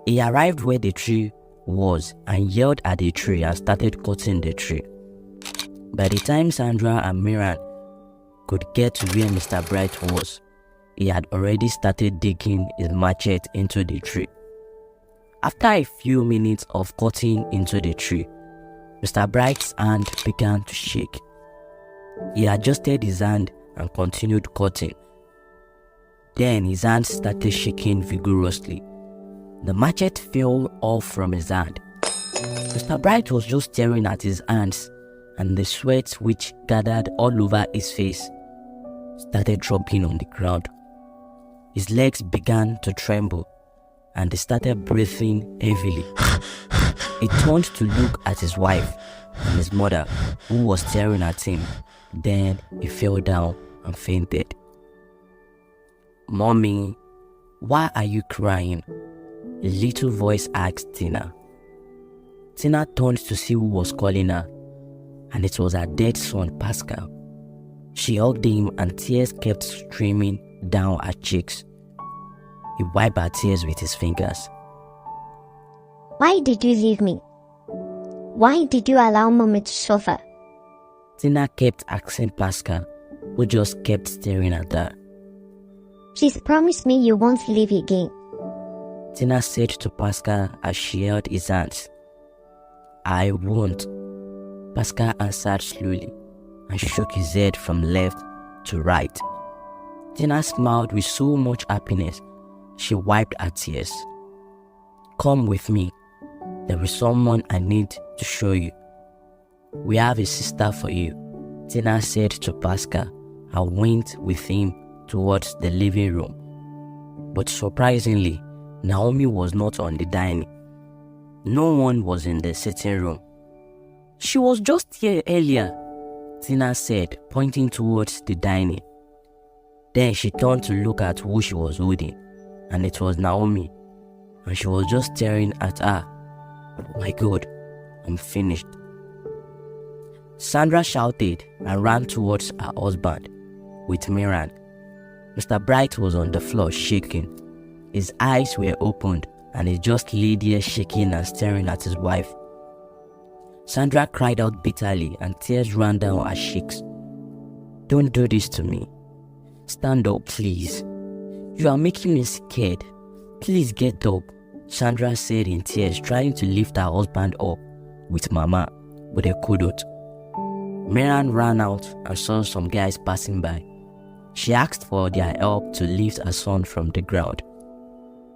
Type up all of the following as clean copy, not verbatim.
He arrived where the tree was and yelled at the tree and started cutting the tree. By the time Sandra and Miran could get to where Mr. Bright was, he had already started digging his machete into the tree. After a few minutes of cutting into the tree, Mr. Bright's hand began to shake. He adjusted his hand and continued cutting. Then his hand started shaking vigorously. The machete fell off from his hand. Mr. Bright was just staring at his hands, and the sweat which gathered all over his face started dropping on the ground. His legs began to tremble, and he started breathing heavily. He turned to look at his wife and his mother, who was staring at him. Then he fell down and fainted. "Mommy, why are you crying?" a little voice asked Tina. Tina turned to see who was calling her, and it was her dead son, Pascal. She hugged him and tears kept streaming down her cheeks. He wiped her tears with his fingers. "Why did you leave me? Why did you allow Mommy to suffer?" Tina kept asking Pascal, who just kept staring at her. "She's promised me you won't leave again." Tina said to Pascal as she held his hands. "I won't," Pascal answered slowly and shook his head from left to right. Tina smiled with so much happiness, she wiped her tears. "Come with me. There is someone I need to show you. We have a sister for you," Tina said to Pascal and went with him towards the living room. But surprisingly, Naomi was not on the dining. No one was in the sitting room. "She was just here earlier," Tina said, pointing towards the dining. Then she turned to look at who she was holding, and it was Naomi, and she was just staring at her. "Oh my God, I'm finished." Sandra shouted and ran towards her husband with Miran. Mr. Bright was on the floor shaking. His eyes were opened and he just lay there shaking and staring at his wife. Sandra cried out bitterly and tears ran down her cheeks. "Don't do this to me. Stand up, please. You are making me scared. Please get up," Sandra said in tears, trying to lift her husband up with Mama, but they couldn't. Miran ran out and saw some guys passing by. She asked for their help to lift her son from the ground.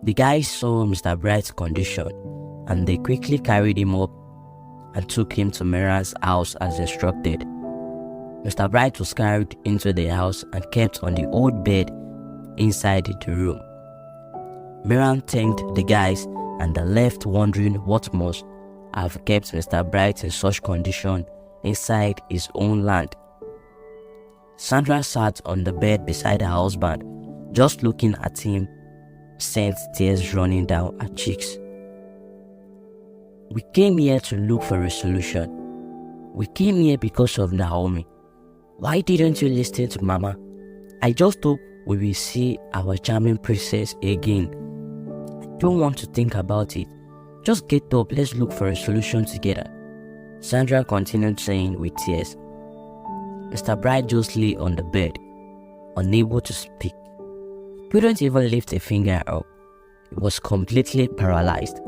The guys saw Mr. Bright's condition and they quickly carried him up and took him to Miran's house as instructed. Mr. Bright was carried into the house and kept on the old bed inside the room. Miran thanked the guys and they left wondering what must have kept Mr. Bright in such condition inside his own land. Sandra sat on the bed beside her husband, just looking at him, sent tears running down her cheeks. "We came here to look for a solution. We came here because of Naomi. Why didn't you listen to Mama? I just hope we will see our charming princess again. I don't want to think about it. Just get up, let's look for a solution together," Sandra continued saying with tears. Mr. Bright just lay on the bed, unable to speak. He couldn't even lift a finger up. He was completely paralyzed.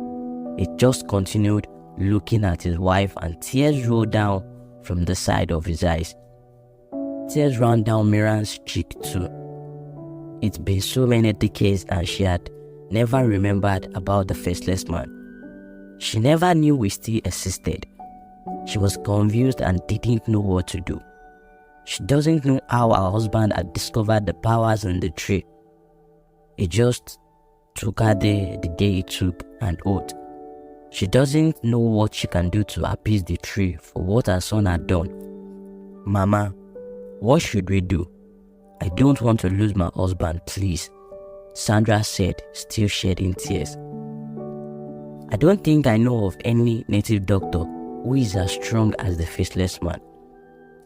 He just continued looking at his wife and tears rolled down from the side of his eyes. Tears ran down Miran's cheek too. It's been so many decades and she had never remembered about the faceless man. She never knew we still existed. She was confused and didn't know what to do. She doesn't know how her husband had discovered the powers in the tree. He just took her there the day he took an oath. She doesn't know what she can do to appease the tree for what her son had done. "Mama, what should we do? I don't want to lose my husband, please," Sandra said, still shedding tears. "I don't think I know of any native doctor who is as strong as the faceless man.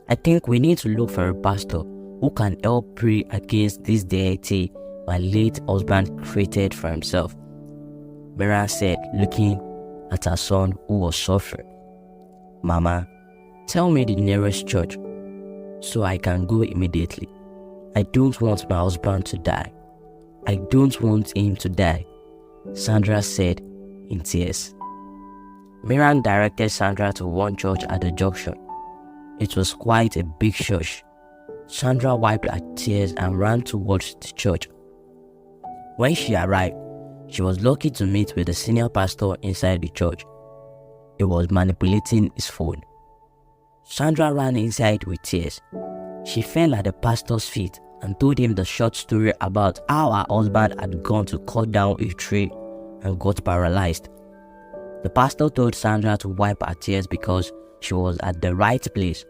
I think we need to look for a pastor who can help pray against this deity my late husband created for himself," Miriam said, looking at her son who was suffering. "Mama, tell me the nearest church so I can go immediately. I don't want my husband to die. I don't want him to die," Sandra said in tears. Miriam directed Sandra to one church at the junction. It was quite a big church. Sandra wiped her tears and ran towards the church. When she arrived, she was lucky to meet with the senior pastor inside the church. He was manipulating his phone. Sandra ran inside with tears. She fell at the pastor's feet and told him the short story about how her husband had gone to cut down a tree and got paralyzed. The pastor told Sandra to wipe her tears because she was at the right place.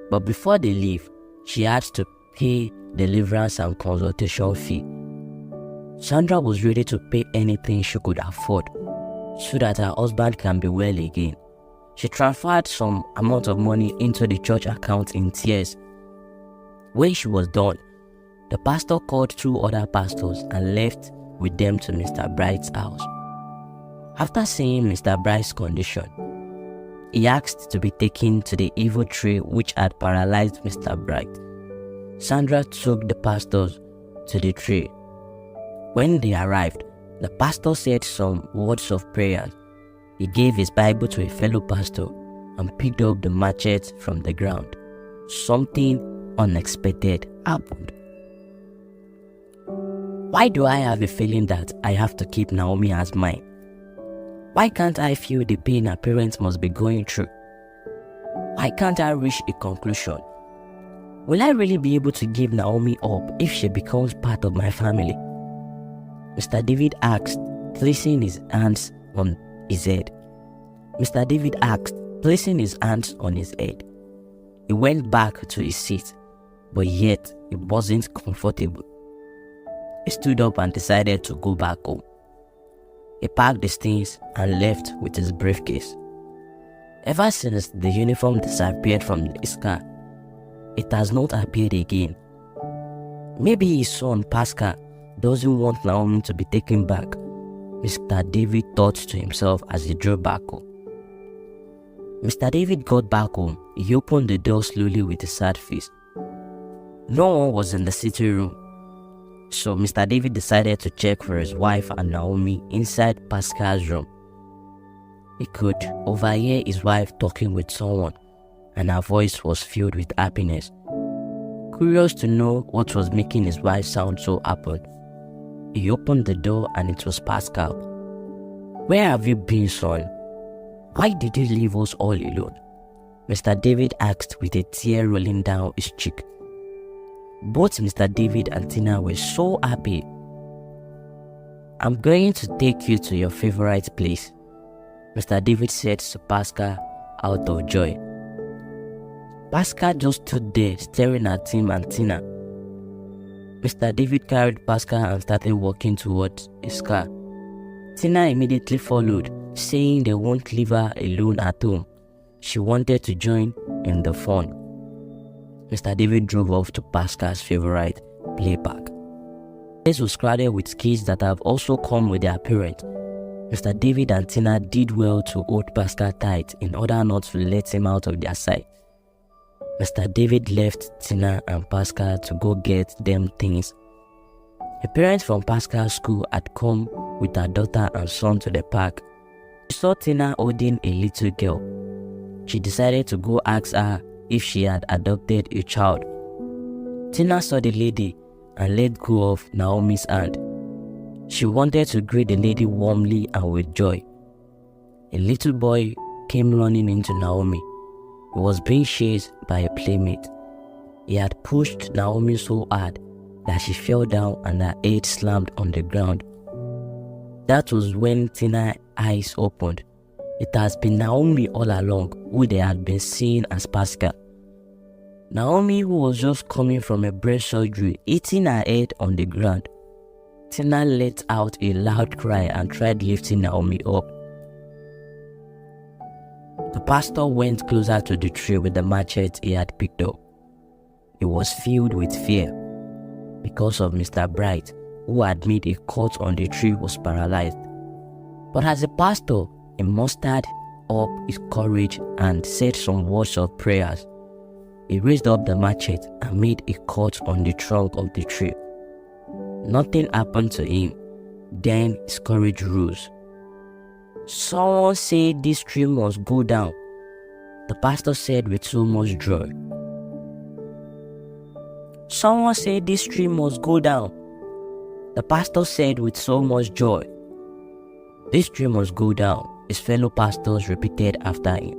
But before they leave, she had to pay deliverance and consultation fee. Sandra was ready to pay anything she could afford so that her husband can be well again. She transferred some amount of money into the church account in tears. When she was done, the pastor called 2 other pastors and left with them to Mr. Bright's house. After seeing Mr. Bright's condition, he asked to be taken to the evil tree which had paralyzed Mr. Bright. Sandra took the pastors to the tree. When they arrived, the pastor said some words of prayer. He gave his Bible to a fellow pastor and picked up the machete from the ground. Something unexpected happened. Why do I have a feeling that I have to keep Naomi as mine? Why can't I feel the pain her parents must be going through? Why can't I reach a conclusion? Will I really be able to give Naomi up if she becomes part of my family? Mr. David asked, placing his hands on his head. Mr. David asked, placing his hands on his head. He went back to his seat, but yet it wasn't comfortable. He stood up and decided to go back home. He packed his things and left with his briefcase. Ever since the uniform disappeared from his car, it has not appeared again. Maybe his son Pascal doesn't want Naomi to be taken back, Mr. David thought to himself as he drove back home. Mr. David got back home. He opened the door slowly with a sad face. No one was in the sitting room, so Mr. David decided to check for his wife and Naomi inside Pascal's room. He could overhear his wife talking with someone, and her voice was filled with happiness. Curious to know what was making his wife sound so happy, he opened the door and it was Pascal. "Where have you been, son? Why did you leave us all alone?" Mr. David asked with a tear rolling down his cheek. Both Mr. David and Tina were so happy. "I'm going to take you to your favorite place," Mr. David said to Pascal out of joy. Pascal just stood there staring at him and Tina. Mr. David carried Pascal and started walking towards his car. Tina immediately followed, saying they won't leave her alone at home. She wanted to join in the fun. Mr. David drove off to Pascal's favorite play park. This was crowded with kids that have also come with their parents. Mr. David and Tina did well to hold Pascal tight in order not to let him out of their sight. Mr. David left Tina and Pascal to go get them things. A parent from Pascal's school had come with her daughter and son to the park. She saw Tina holding a little girl. She decided to go ask her if she had adopted a child. Tina saw the lady and let go of Naomi's hand. She wanted to greet the lady warmly and with joy. A little boy came running into Naomi He was being chased by a playmate. He had pushed Naomi so hard that she fell down and her head slammed on the ground. That was when Tina's eyes opened. It has been Naomi all along, who they had been seeing as Pascal. Naomi, who was just coming from a breast surgery, hitting her head on the ground. Tina let out a loud cry and tried lifting Naomi up. The pastor went closer to the tree with the machete he had picked up. He was filled with fear because of Mr. Bright, who had made a cut on the tree, was paralyzed. But as a pastor, he mustered up his courage and said some words of prayers. He raised up the machete and made a cut on the trunk of the tree. Nothing happened to him. Then his courage rose. Someone said this tree must go down, the pastor said with so much joy. Someone said this tree must go down, the pastor said with so much joy. This tree must go down, his fellow pastors repeated after him.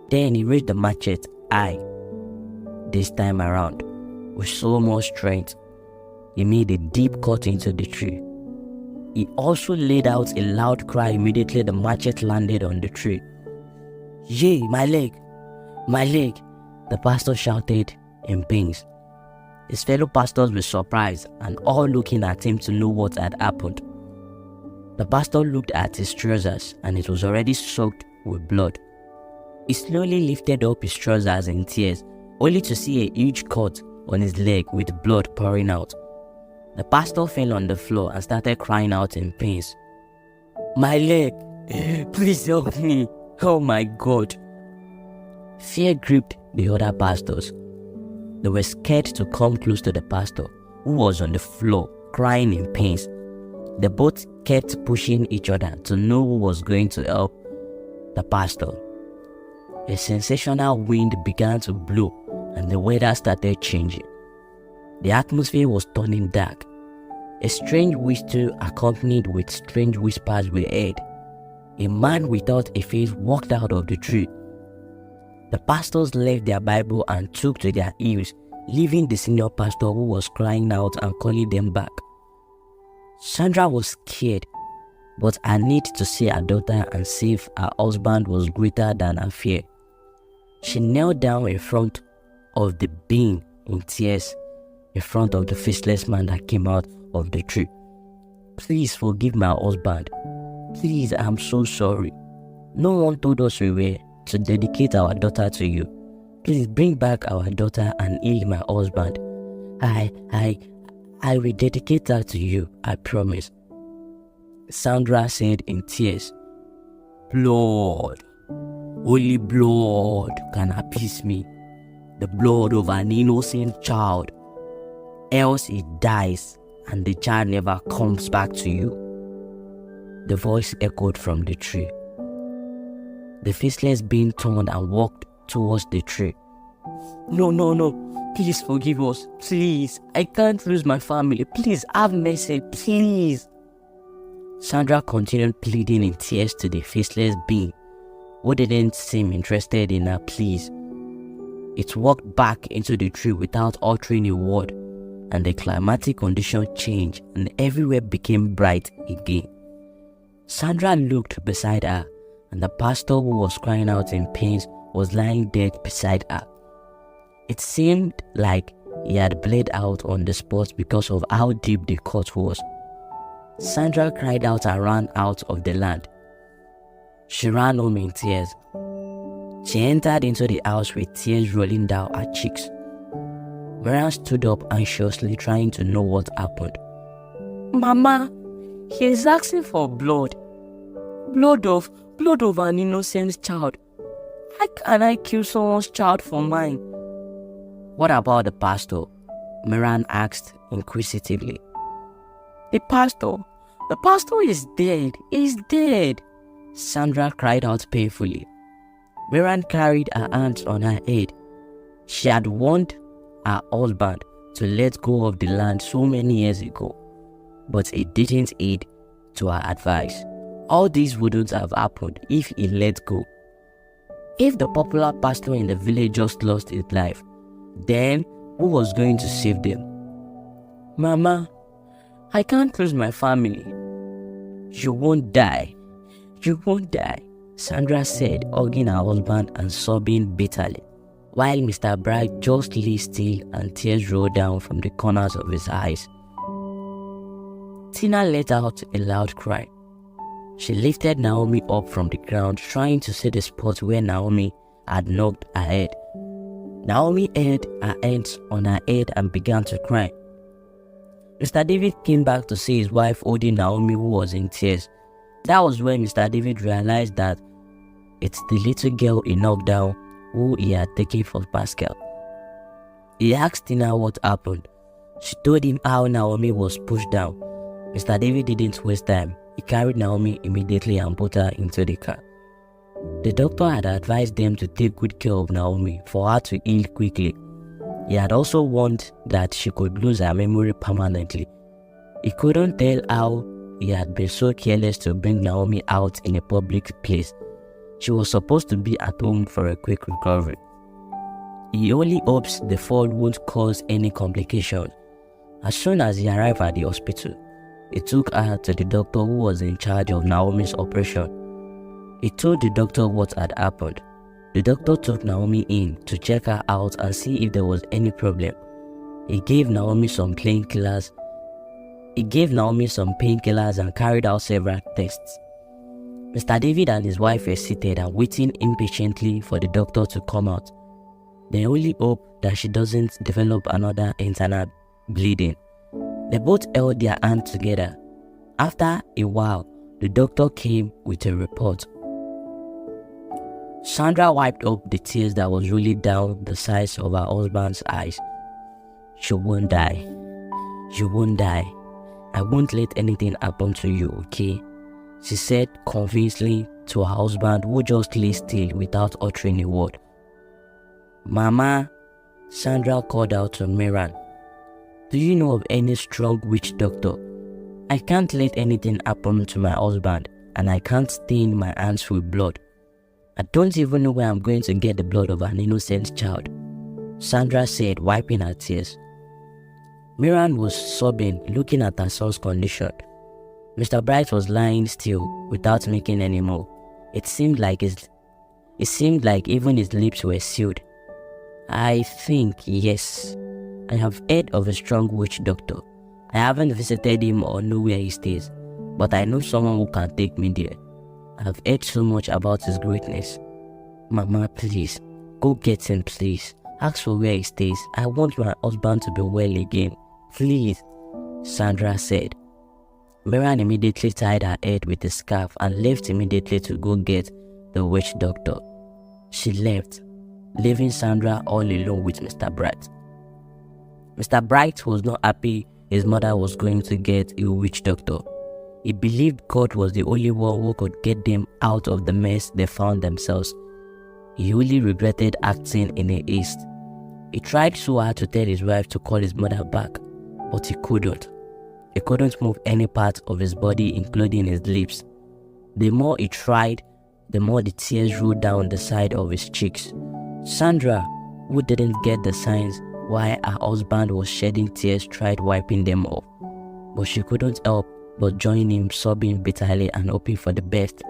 Then he raised the machete high, this time around, with so much strength. He made a deep cut into the tree. He also let out a loud cry immediately the machete landed on the tree. "Yay, my leg! My leg!" the pastor shouted in pains. His fellow pastors were surprised and all looking at him to know what had happened. The pastor looked at his trousers and it was already soaked with blood. He slowly lifted up his trousers in tears, only to see a huge cut on his leg with blood pouring out. The pastor fell on the floor and started crying out in pains. "My leg! Please help me! Oh my God!" Fear gripped the other pastors. They were scared to come close to the pastor, who was on the floor crying in pains. They both kept pushing each other to know who was going to help the pastor. A sensational wind began to blow and the weather started changing. The atmosphere was turning dark. A strange whistle accompanied with strange whispers were heard. A man without a face walked out of the tree. The pastors left their Bible and took to their heels, leaving the senior pastor who was crying out and calling them back. Sandra was scared, but her need to see her daughter and save her husband was greater than her fear. She knelt down in front of the being in tears, in front of the faceless man that came out of the tree. "Please forgive my husband. Please, I'm so sorry. No one told us we were to dedicate our daughter to you. Please bring back our daughter and heal my husband. I will dedicate her to you, I promise." Sandra said in tears, "Blood, only blood can appease me. The blood of an innocent child. Else it dies and the child never comes back to you." The voice echoed from the tree. The faceless being turned and walked towards the tree. No, please forgive us, please. I can't lose my family. Please have mercy, please." Sandra continued pleading in tears to the faceless being, who didn't seem interested in her pleas. It walked back into the tree without uttering a word, and the climatic condition changed and everywhere became bright again. Sandra looked beside her, and the pastor who was crying out in pain was lying dead beside her. It seemed like he had bled out on the spot because of how deep the cut was. Sandra cried out and ran out of the land. She ran home in tears. She entered into the house with tears rolling down her cheeks. Marian stood up anxiously, trying to know what happened. "Mama, he is asking for blood. Blood of an innocent child. How can I kill someone's child for mine?" "What about the pastor?" Marian asked inquisitively. The pastor is dead. He's dead," Sandra cried out painfully. Marian carried her hands on her head. She had warned her husband to let go of the land so many years ago, but it didn't heed to her advice. All this wouldn't have happened if he let go. If the popular pastor in the village just lost his life, then who was going to save them? Mama, I can't lose my family. You won't die. You won't die, Sandra said, hugging her husband and sobbing bitterly, while Mr. Bright just lay still and tears rolled down from the corners of his eyes. Tina let out a loud cry. She lifted Naomi up from the ground, trying to see the spot where Naomi had knocked her head. Naomi held her hands on her head and began to cry. Mr. David came back to see his wife holding Naomi, who was in tears. That was when Mr. David realized that it's the little girl he knocked down who he had taken for Pascal. He asked Tina what happened. She told him how Naomi was pushed down. Mr. David didn't waste time. He carried Naomi immediately and put her into the car. The doctor had advised them to take good care of Naomi for her to heal quickly. He had also warned that she could lose her memory permanently. He couldn't tell how he had been so careless to bring Naomi out in a public place. She was supposed to be at home for a quick recovery. He only hopes the fall won't cause any complications. As soon as he arrived at the hospital, he took her to the doctor who was in charge of Naomi's operation. He told the doctor what had happened. The doctor took Naomi in to check her out and see if there was any problem. He gave Naomi some painkillers and carried out several tests. Mr. David and his wife were seated and waiting impatiently for the doctor to come out. They only hope that she doesn't develop another internal bleeding. They both held their hands together. After a while, the doctor came with a report. Sandra wiped up the tears that was rolling down the sides of her husband's eyes. You won't die. You won't die. I won't let anything happen to you, okay? She said convincingly to her husband, who just lay still without uttering a word. Mama, Sandra called out to Miran. Do you know of any strong witch doctor? I can't let anything happen to my husband, and I can't stain my hands with blood. I don't even know where I'm going to get the blood of an innocent child, Sandra said, wiping her tears. Miran was sobbing, looking at her son's condition. Mr. Bright was lying still, without making any move. It seemed like even his lips were sealed. I think, yes. I have heard of a strong witch doctor. I haven't visited him or know where he stays, but I know someone who can take me there. I have heard so much about his greatness. Mama, please, go get him, please. Ask for where he stays. I want my husband to be well again. Please, Sandra said. Miran immediately tied her head with a scarf and left immediately to go get the witch doctor. She left, leaving Sandra all alone with Mr. Bright. Mr. Bright was not happy his mother was going to get a witch doctor. He believed God was the only one who could get them out of the mess they found themselves. He only regretted acting in a haste. He tried so hard to tell his wife to call his mother back, but he couldn't. He couldn't move any part of his body, including his lips. The more he tried, the more the tears rolled down the side of his cheeks. Sandra, who didn't get the signs why her husband was shedding tears, tried wiping them off, but she couldn't help but join him, sobbing bitterly and hoping for the best.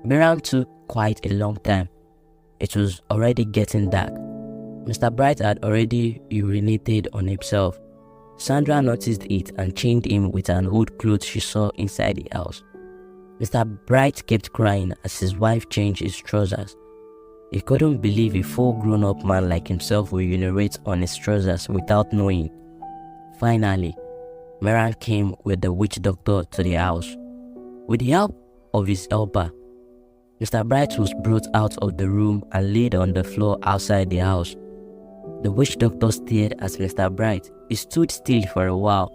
Miran took quite a long time. It was already getting dark. Mr. Bright had already urinated on himself. Sandra noticed it and changed him with an old clothes she saw inside the house. Mr. Bright kept crying as his wife changed his trousers. He couldn't believe a full grown-up man like himself would urinate on his trousers without knowing. Finally, Miran came with the witch doctor to the house. With the help of his helper, Mr. Bright was brought out of the room and laid on the floor outside the house. The witch doctor stared at Mr. Bright. He stood still for a while.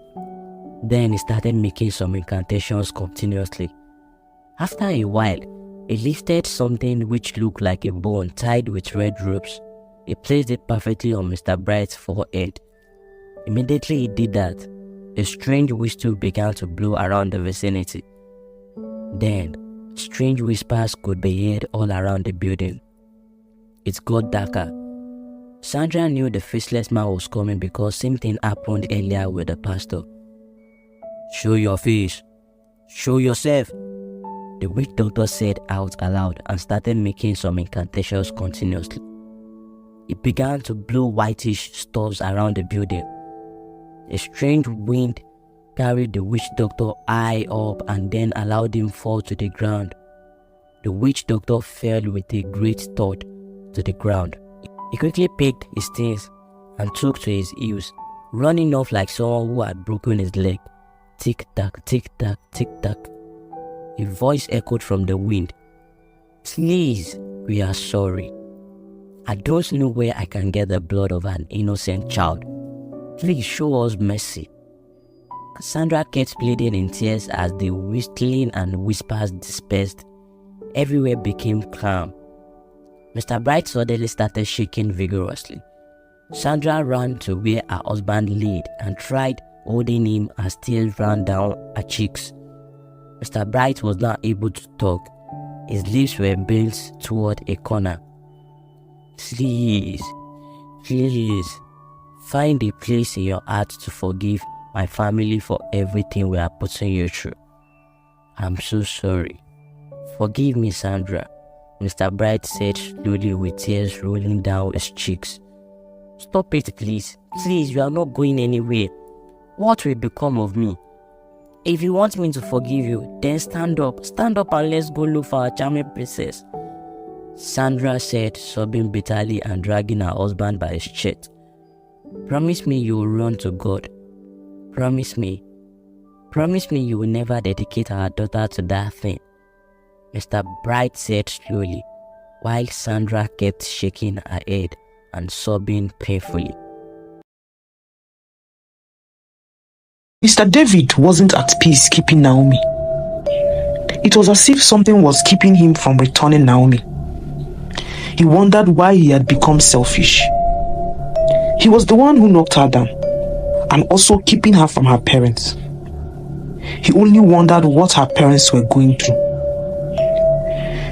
Then he started making some incantations continuously. After a while, he lifted something which looked like a bone tied with red ropes. He placed it perfectly on Mr. Bright's forehead. Immediately he did that, a strange whistle began to blow around the vicinity. Then, strange whispers could be heard all around the building. It got darker. Sandra knew the faceless man was coming because same thing happened earlier with the pastor. "Show your face. Show yourself," the witch doctor said out aloud and started making some incantations continuously. It began to blow whitish stuffs around the building. A strange wind carried the witch doctor high up and then allowed him fall to the ground. The witch doctor fell with a great thud to the ground. He quickly picked his things and took to his heels, running off like someone who had broken his leg. Tick-tack, tick-tack, tick-tack. A voice echoed from the wind. "Please, we are sorry. I don't know where I can get the blood of an innocent child. Please show us mercy." Sandra kept pleading in tears as the whistling and whispers dispersed. Everywhere became calm. Mr. Bright suddenly started shaking vigorously. Sandra ran to where her husband lay and tried holding him as tears ran down her cheeks. Mr. Bright was not able to talk. His lips were bent toward a corner. Please, find a place in your heart to forgive my family for everything we are putting you through. I'm so sorry. Forgive me, Sandra," Mr. Bright said slowly with tears rolling down his cheeks. "Stop it, please. Please, you are not going anywhere. What will become of me? If you want me to forgive you, then stand up. Stand up and let's go look for our charming princess," Sandra said, sobbing bitterly and dragging her husband by his shirt. "Promise me you will run to God. Promise me. Promise me you will never dedicate our daughter to that thing," Mr. Bright said slowly, while Sandra kept shaking her head and sobbing painfully. Mr. David wasn't at peace keeping Naomi. It was as if something was keeping him from returning Naomi. He wondered why he had become selfish. He was the one who knocked her down and also keeping her from her parents. He only wondered what her parents were going through.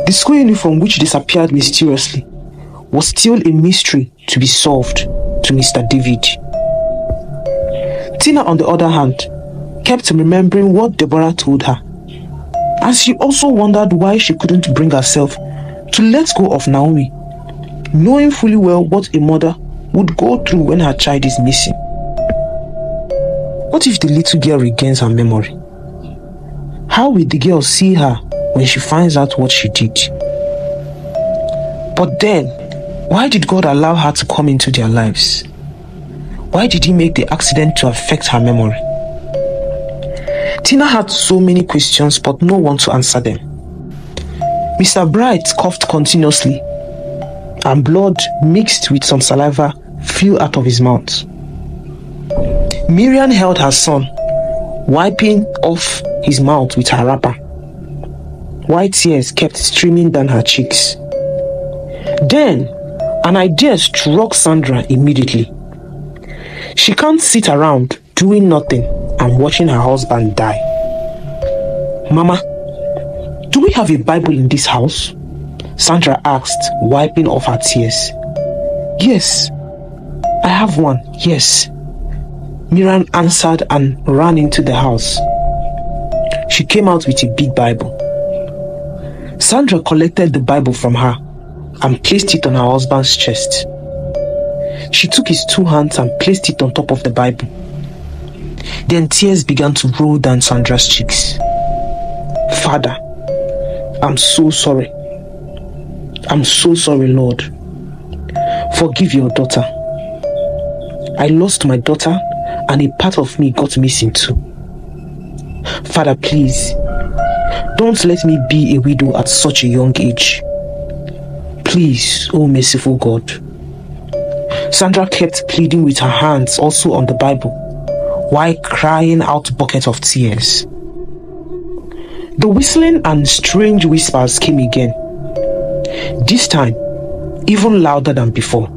The school uniform, which disappeared mysteriously, was still a mystery to be solved to Mr. David. Tina, on the other hand, kept remembering what Deborah told her, and she also wondered why she couldn't bring herself to let go of Naomi, knowing fully well what a mother would go through when her child is missing. What if the little girl regains her memory? How will the girl see her when she finds out what she did? But then, why did God allow her to come into their lives? Why did he make the accident to affect her memory? Tina had so many questions but no one to answer them. Mr. Bright coughed continuously and blood mixed with some saliva flew out of his mouth. Miriam held her son, wiping off his mouth with her wrapper. White tears kept streaming down her cheeks. Then, an idea struck Sandra immediately. She can't sit around doing nothing and watching her husband die. "Mama, do we have a Bible in this house?" Sandra asked, wiping off her tears. "Yes, I have one, yes," Miriam answered and ran into the house. She came out with a big Bible. Sandra collected the Bible from her and placed it on her husband's chest. She took his two hands and placed it on top of the Bible. Then tears began to roll down Sandra's cheeks. "Father, I'm so sorry. I'm so sorry, Lord. Forgive your daughter. I lost my daughter and a part of me got missing too. Father, please, don't let me be a widow at such a young age. Please, oh merciful God." Sandra kept pleading with her hands also on the Bible, while crying out buckets of tears. The whistling and strange whispers came again, this time even louder than before.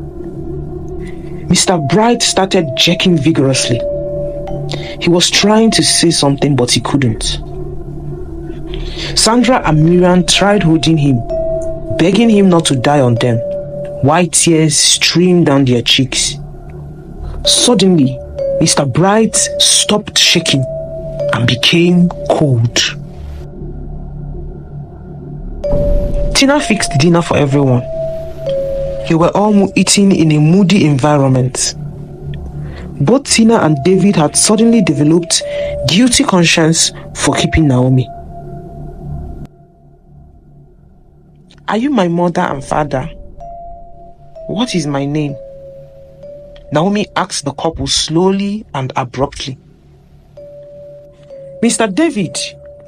Mr. Bright started jerking vigorously. He was trying to say something but he couldn't. Sandra and Miriam tried holding him, begging him not to die on them, white tears streamed down their cheeks. Suddenly, Mr. Bright stopped shaking and became cold. Tina fixed dinner for everyone. They were all eating in a moody environment. Both Tina and David had suddenly developed guilty conscience for keeping Naomi. Are you my mother and father? What is my name? Naomi asked the couple slowly and abruptly. Mr. David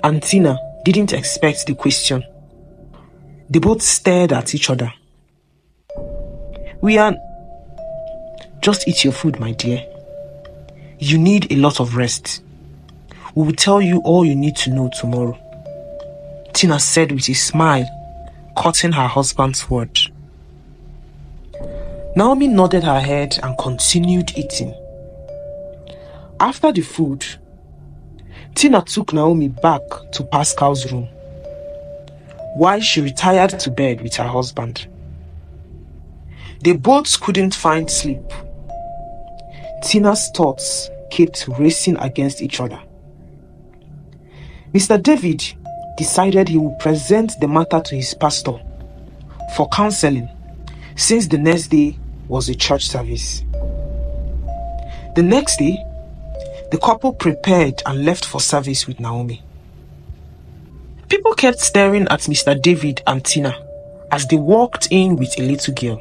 and Tina didn't expect the question. They both stared at each other. We are... Just eat your food, my dear. You need a lot of rest. We will tell you all you need to know tomorrow, Tina said with a smile, cutting her husband's word. Naomi nodded her head and continued eating. After the food, Tina took Naomi back to Pascal's room, while she retired to bed with her husband. They both couldn't find sleep. Tina's thoughts kept racing against each other. Mr. David decided he would present the matter to his pastor for counseling, since the next day was a church service. The next day, the couple prepared and left for service with Naomi. People kept staring at Mr. David and Tina as they walked in with a little girl.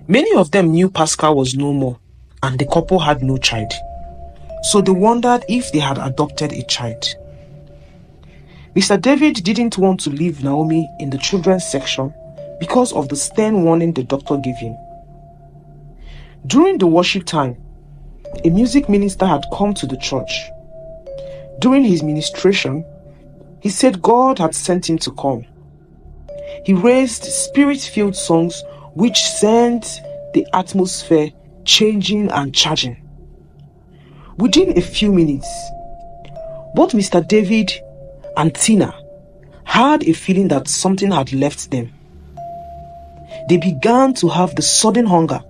Many of them knew Pascal was no more and the couple had no child, so they wondered if they had adopted a child. Mr. David didn't want to leave Naomi in the children's section because of the stern warning the doctor gave him. During the worship time, a music minister had come to the church. During his ministration, he said God had sent him to come. He raised spirit-filled songs which sent the atmosphere changing and charging. Within a few minutes, both Mr. David and Tina had a feeling that something had left them. They began to have the sudden hunger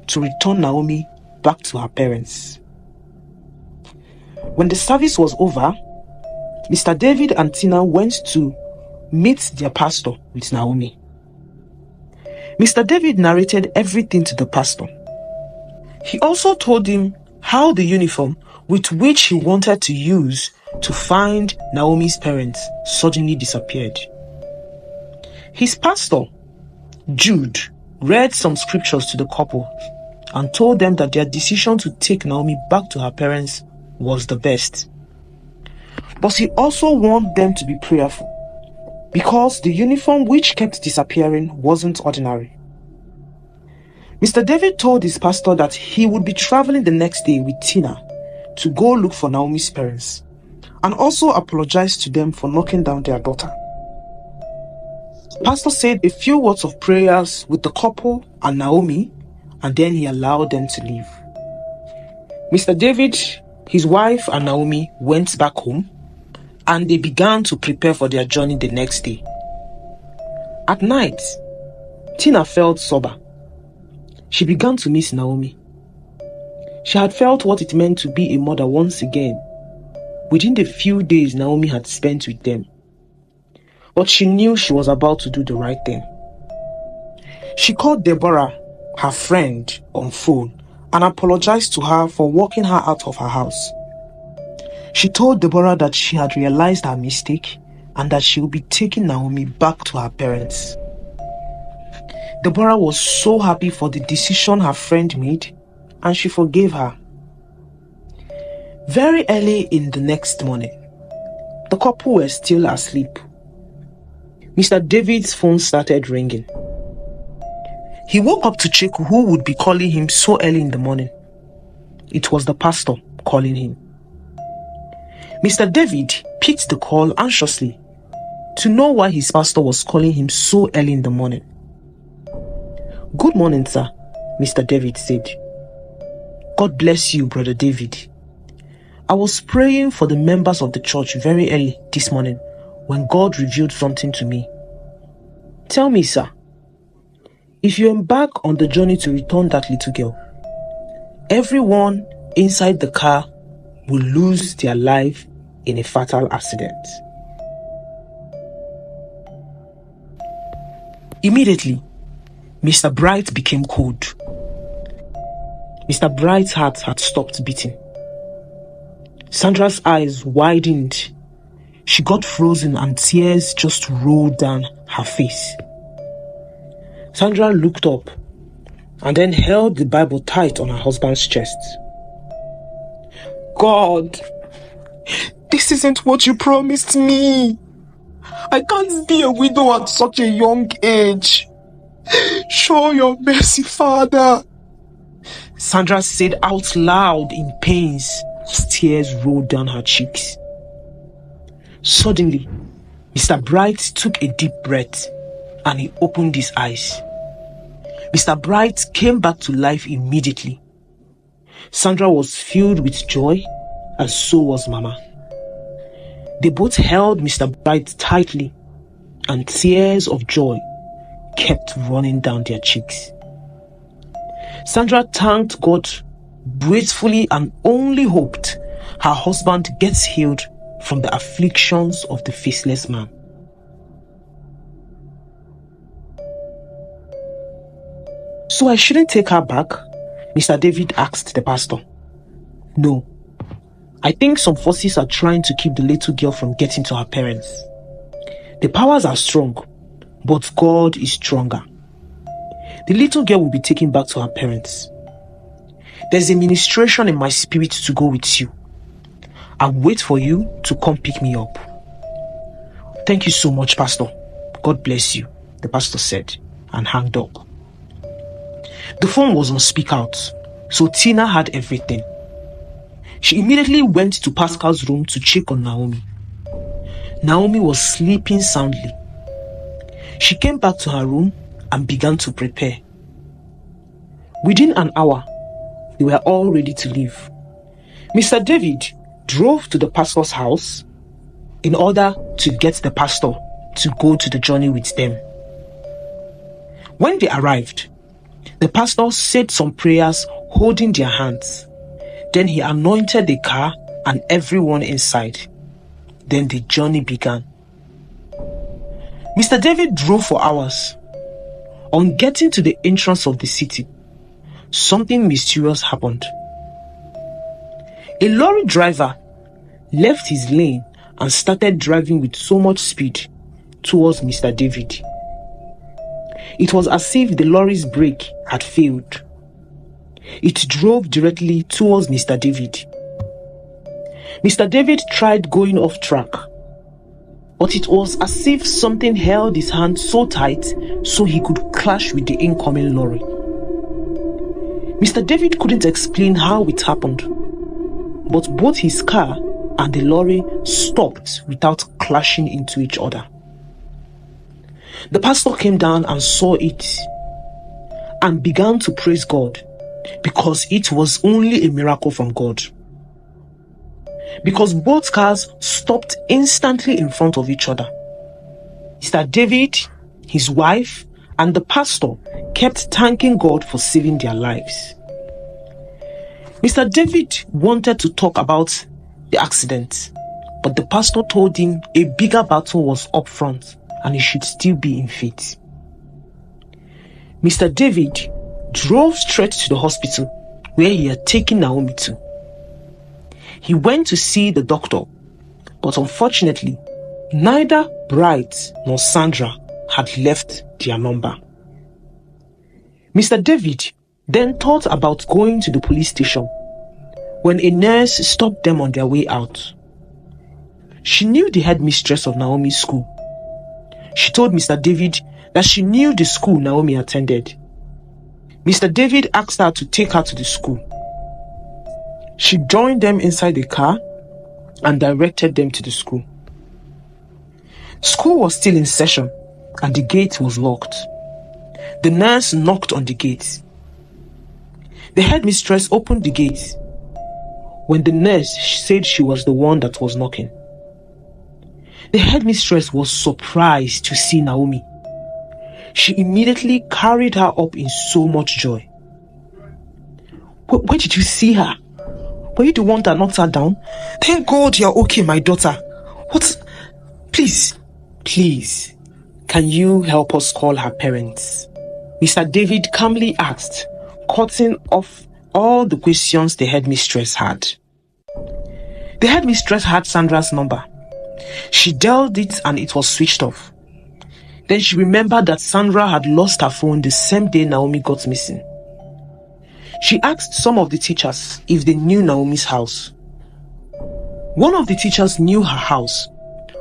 to return Naomi back to her parents. When the service was over, Mr. David and Tina went to meet their pastor with Naomi. Mr. David narrated everything to the pastor. He also told him how the uniform with which he wanted to use to find Naomi's parents suddenly disappeared. His pastor, Jude, read some scriptures to the couple and told them that their decision to take Naomi back to her parents was the best. But he also warned them to be prayerful, because the uniform which kept disappearing wasn't ordinary. Mr. David told his pastor that he would be traveling the next day with Tina to go look for Naomi's parents, and also apologized to them for knocking down their daughter. Pastor said a few words of prayers with the couple and Naomi, and then he allowed them to leave. Mr. David, his wife and Naomi went back home, and they began to prepare for their journey the next day. At night, Tina felt sober. She began to miss Naomi. She had felt what it meant to be a mother once again, within the few days Naomi had spent with them. But she knew she was about to do the right thing. She called Deborah, her friend, on phone and apologized to her for walking her out of her house. She told Deborah that she had realized her mistake and that she would be taking Naomi back to her parents. Deborah was so happy for the decision her friend made, and she forgave her. Very early in the next morning, the couple were still asleep. Mr. David's phone started ringing. He woke up to check who would be calling him so early in the morning. It was the pastor calling him. Mr. David picked the call anxiously to know why his pastor was calling him so early in the morning. "Good morning, sir," Mr. David said. "God bless you, Brother David. I was praying for the members of the church very early this morning when God revealed something to me. Tell me, sir, If you embark on the journey to return that little girl, everyone inside the car will lose their life in a fatal accident. Immediately, Mr. Bright became cold. Mr. Bright's heart had stopped beating. Sandra's eyes widened. She got frozen and tears just rolled down her face. Sandra looked up and then held the Bible tight on her husband's chest. God, this isn't what you promised me. I can't be a widow at such a young age. Show your mercy, Father. Sandra said out loud in pains as tears rolled down her cheeks. Suddenly, Mr. Bright took a deep breath and he opened his eyes. Mr. Bright came back to life immediately. Sandra was filled with joy, and so was Mama. They both held Mr. Bright tightly, and tears of joy kept running down their cheeks. Sandra thanked God gratefully and only hoped her husband gets healed from the afflictions of the faceless man. So I shouldn't take her back? Mr. David asked the pastor. No. I think some forces are trying to keep the little girl from getting to her parents. The powers are strong, but God is stronger. The little girl will be taken back to her parents. There's a ministration in my spirit to go with you. I'll wait for you to come pick me up. Thank you so much, Pastor. God bless you, the pastor said, and hung up. The phone was on speak out, so Tina had everything. She immediately went to Pascal's room to check on Naomi. Naomi was sleeping soundly. She came back to her room and began to prepare. Within an hour, they were all ready to leave. Mr. David drove to the pastor's house in order to get the pastor to go to the journey with them. When they arrived, the pastor said some prayers holding their hands. Then he anointed the car and everyone inside. Then the journey began. Mr. David drove for hours. On getting to the entrance of the city, something mysterious happened. A lorry driver left his lane and started driving with so much speed towards Mr. David. It was as if the lorry's brake had failed. It drove directly towards Mr. David. Mr. David tried going off track, but it was as if something held his hand so tight so he could clash with the incoming lorry. Mr. David couldn't explain how it happened, but both his car and the lorry stopped without clashing into each other. The pastor came down and saw it and began to praise God because it was only a miracle from God. Because both cars stopped instantly in front of each other. Mr. David, his wife, and the pastor kept thanking God for saving their lives. Mr. David wanted to talk about the accident, but the pastor told him a bigger battle was up front and he should still be in faith. Mr. David drove straight to the hospital where he had taken Naomi to. He went to see the doctor, but unfortunately, neither Bright nor Sandra had left their number. Mr. David then thought about going to the police station when a nurse stopped them on their way out. She knew the headmistress of Naomi's school. She told Mr. David that she knew the school Naomi attended. Mr. David asked her to take her to the school. She joined them inside the car and directed them to the school. School was still in session and the gate was locked. The nurse knocked on the gate. The headmistress opened the gate when the nurse said she was the one that was knocking. The headmistress was surprised to see Naomi. She immediately carried her up in so much joy. Where did you see her? Were you the one that knocked her down? Thank God you're okay, my daughter. What? Please, can you help us call her parents? Mr. David calmly asked, cutting off all the questions the headmistress had. The headmistress had Sandra's number. She dialed it and it was switched off. Then she remembered that Sandra had lost her phone the same day Naomi got missing. She asked some of the teachers if they knew Naomi's house. One of the teachers knew her house,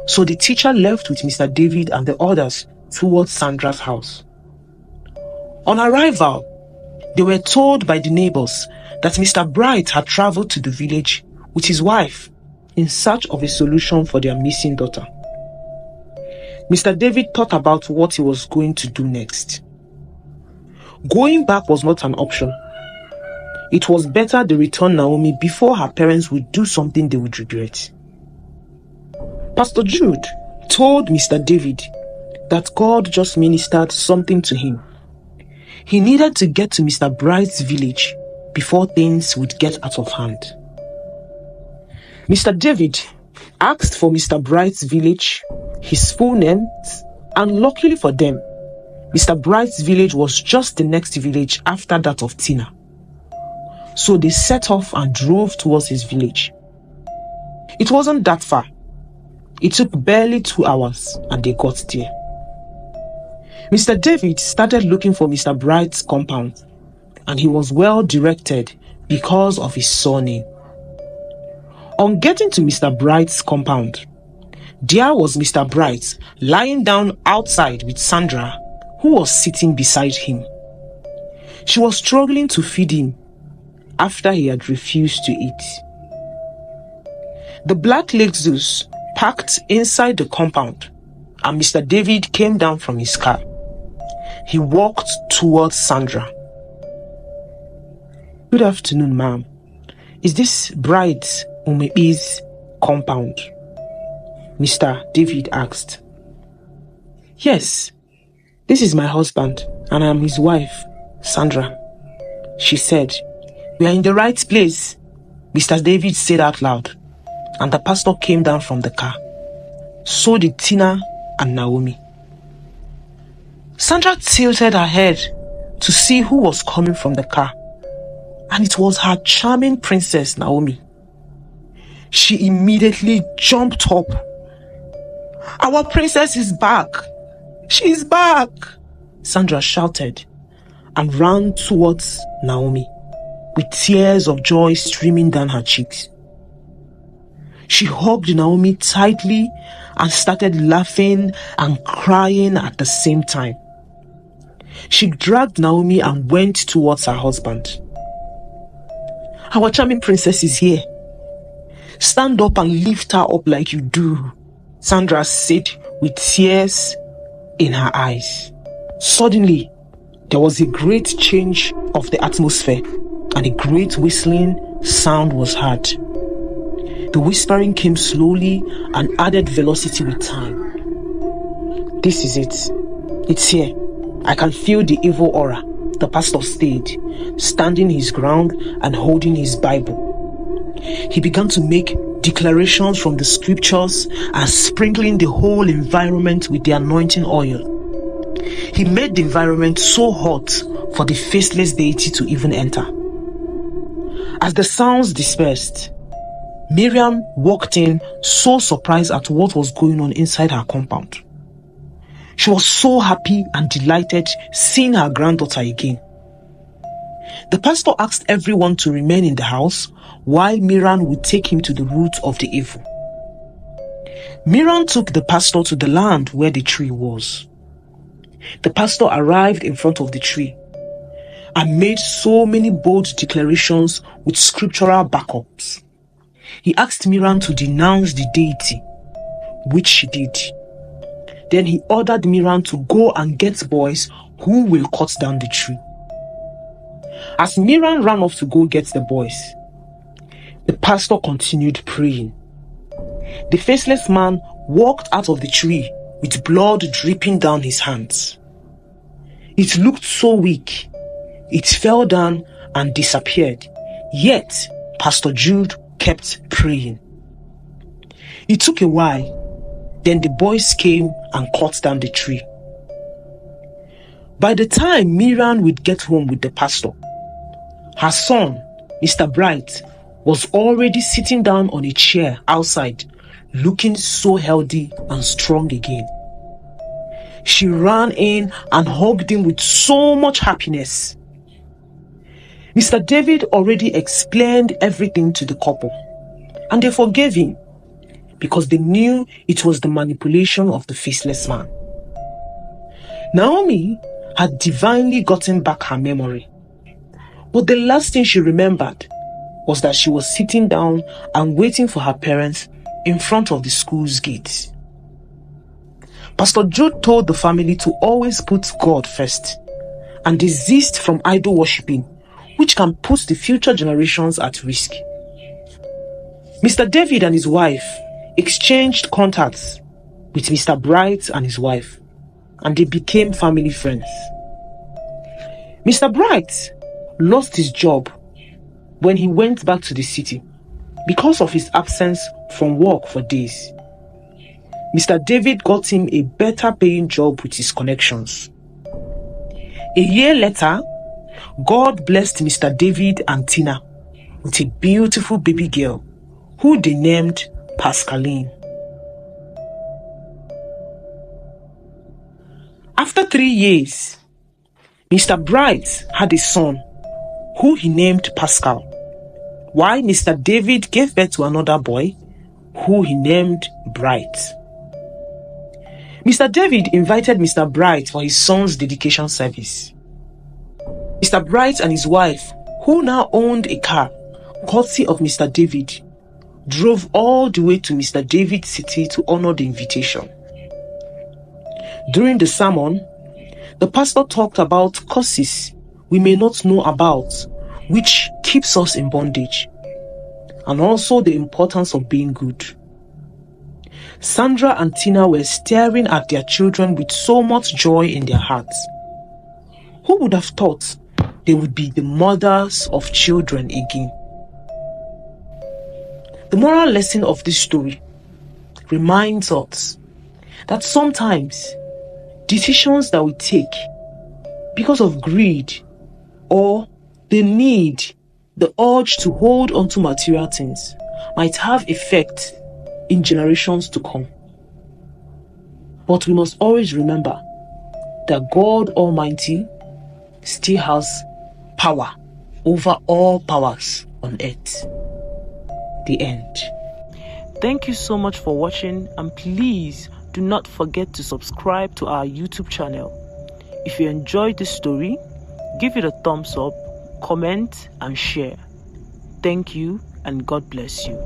so the teacher left with Mr. David and the others towards Sandra's house. On arrival, they were told by the neighbors that Mr. Bright had traveled to the village with his wife in search of a solution for their missing daughter. Mr. David thought about what he was going to do next. Going back was not an option. It was better they return Naomi before her parents would do something they would regret. Pastor Jude told Mr. David that God just ministered something to him. He needed to get to Mr. Bright's village before things would get out of hand. Mr. David asked for Mr. Bright's village, his full name, and luckily for them, Mr. Bright's village was just the next village after that of Tina. So they set off and drove towards his village. It wasn't that far. It took barely 2 hours and they got there. Mr. David started looking for Mr. Bright's compound, and he was well directed because of his surname. On getting to Mr. Bright's compound, there was Mr. Bright lying down outside with Sandra, who was sitting beside him. She was struggling to feed him after he had refused to eat. The black Lexus parked inside the compound, and Mr. David came down from his car. He walked towards Sandra. Good afternoon, ma'am. Is this Bright Umebi's compound? Mr. David asked. Yes, this is my husband and I am his wife, Sandra. She said. We are in the right place, Mr. David said out loud, and the pastor came down from the car. So did Tina and Naomi. Sandra tilted her head to see who was coming from the car, and it was her charming princess Naomi. She immediately jumped up. Our princess is back! She is back! Sandra shouted and ran towards Naomi, with tears of joy streaming down her cheeks. She hugged Naomi tightly and started laughing and crying at the same time. She dragged Naomi and went towards her husband. Our charming princess is here. Stand up and lift her up like you do, Sandra said with tears in her eyes. Suddenly, there was a great change of the atmosphere and a great whistling sound was heard. The whispering came slowly and added velocity with time. This is it. It's here. I can feel the evil aura, the pastor stayed, standing his ground and holding his Bible. He began to make declarations from the scriptures and sprinkling the whole environment with the anointing oil. He made the environment so hot for the faceless deity to even enter. As the sounds dispersed, Miriam walked in so surprised at what was going on inside her compound. She was so happy and delighted seeing her granddaughter again. The pastor asked everyone to remain in the house while Miriam would take him to the root of the evil. Miriam took the pastor to the land where the tree was. The pastor arrived in front of the tree and made so many bold declarations with scriptural backups. He asked Miriam to denounce the deity, which she did. Then he ordered Miriam to go and get boys who will cut down the tree. As Miriam ran off to go get the boys, the pastor continued praying. The faceless man walked out of the tree with blood dripping down his hands. It looked so weak. It fell down and disappeared. Yet, Pastor Jude kept praying. It took a while. Then the boys came and cut down the tree. By the time Miriam would get home with the pastor, her son, Mr. Bright, was already sitting down on a chair outside, looking so healthy and strong again. She ran in and hugged him with so much happiness. Mr. David already explained everything to the couple, and they forgave him because they knew it was the manipulation of the faceless man. Naomi had divinely gotten back her memory, but the last thing she remembered was that she was sitting down and waiting for her parents in front of the school's gate. Pastor Jude told the family to always put God first and desist from idol worshipping, which can put the future generations at risk. Mr. David and his wife exchanged contacts with Mr. Bright and his wife, and they became family friends. Mr. Bright lost his job when he went back to the city because of his absence from work for days. Mr. David got him a better paying job with his connections. A year later, God blessed Mr. David and Tina with a beautiful baby girl who they named Pascaline. After 3 years, Mr. Bright had a son who he named Pascal, while Mr. David gave birth to another boy who he named Bright. Mr. David invited Mr. Bright for his son's dedication service. Mr. Bright and his wife, who now owned a car, courtesy of Mr. David, drove all the way to Mr. David's city to honor the invitation. During the sermon, the pastor talked about causes we may not know about, which keeps us in bondage, and also the importance of being good. Sandra and Tina were staring at their children with so much joy in their hearts. Who would have thought they would be the mothers of children again? The moral lesson of this story reminds us that sometimes decisions that we take because of greed or the need, the urge to hold on to material things might have effect in generations to come. But we must always remember that God Almighty still has power over all powers on earth. The end. Thank you so much for watching, and please do not forget to subscribe to our YouTube channel. If you enjoyed this story, give it a thumbs up, comment and share. Thank you, and God bless you.